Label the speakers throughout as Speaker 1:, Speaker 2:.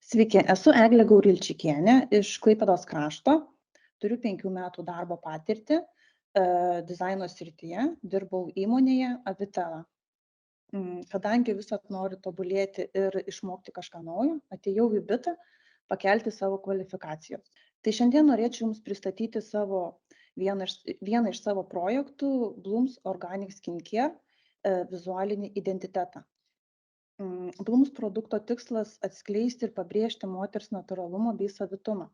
Speaker 1: Sveiki, esu Eglė Gaurilčikienė iš Klaipėdos krašto. Turiu 5 metų darbo patirtį dizaino srityje, dirbau įmonėje Avitela. Kadangi visad noriu tobulėti ir išmokti kažką naujo, atėjau į bitą pakelti savo kvalifikacijos. Tai šiandien norėčiau Jums pristatyti vieną iš savo projektų Blooms Organic Skincare vizualinį identitetą. Blooms produkto tikslas atskleisti ir pabrėžti moters natūralumą bei savitumą.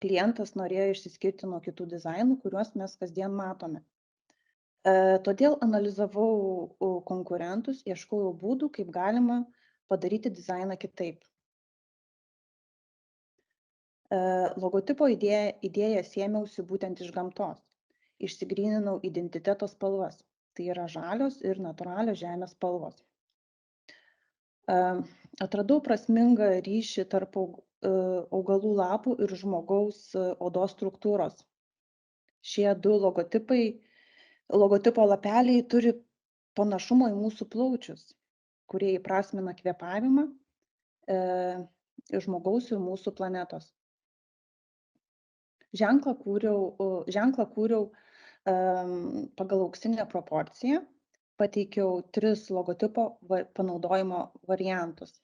Speaker 1: Klientas norėjo išsiskirti nuo kitų dizainų, kuriuos mes kasdien matome. Todėl analizavau konkurentus, ieškojau būdų, kaip galima padaryti dizainą kitaip. Logotipo idėją sėmiausi būtent iš gamtos. Išsigryninau identiteto spalvas. Tai yra žalios ir natūralios žemės spalvos. Atradau prasmingą ryšį tarp augalų lapų ir žmogaus odos struktūros. Šie du logotipo lapeliai turi panašumo į mūsų plaučius, kurie įprasmina kvėpavimą žmogaus ir mūsų planetos. Ženklą kūriau pagal auksinę proporciją. Pateikiau 3 logotipo panaudojimo variantus.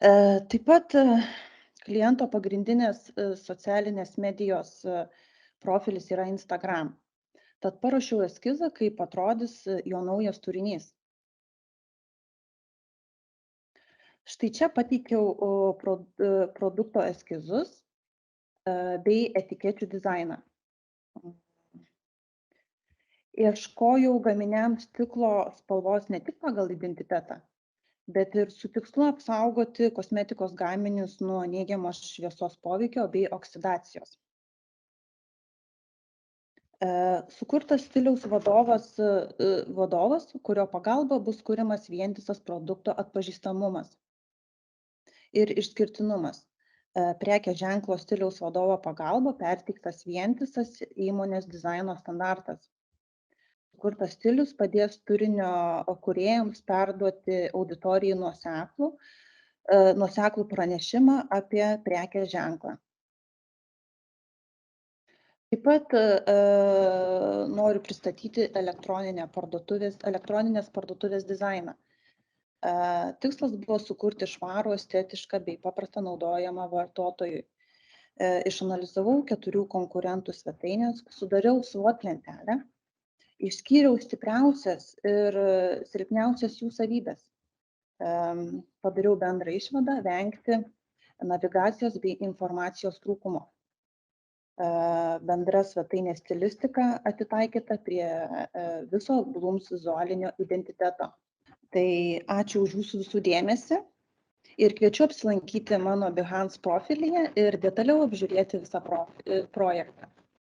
Speaker 1: Taip pat kliento pagrindinės socialinės medijos profilis yra Instagram. Tad paruošiau eskizą, kaip atrodys jo naujas turinys. Štai čia pateikiau produkto eskizus bei etikečių dizainą. Ieškojau gaminiams stiklo spalvos ne tik pagal identitetą, bet ir su tikslu apsaugoti kosmetikos gaminius nuo neigiamos šviesos poveikio bei oksidacijos. Sukurtas stiliaus vadovas, kurio pagalba bus kuriamas vientisas produkto atpažįstamumas ir išskirtinumas. Prekės ženklo stiliaus vadovo pagalba perteiktas vientisas įmonės dizaino standartas. Sukurtas stilius padės turinio kūrėjams perduoti auditorijai nuoseklų pranešimą apie prekės ženklą. Taip pat noriu pristatyti elektroninės parduotuvės dizainą. Tikslas buvo sukurti švarų, estetišką bei paprastą naudojamą vartotojui. Išanalizavau 4 konkurentų svetaines, sudariau SWOT lentelę. Išskyriau stipriausias ir silpniausias jų savybės. Padariau bendrą išvadą vengti navigacijos bei informacijos trūkumo. Bendra svetainės stilistika atitaikyta prie viso Blooms vizualinio identiteto. Tai ačiū už Jūsų visų dėmesį ir kviečiu apsilankyti mano Behance profilyje ir detaliau apžiūrėti visą projektą.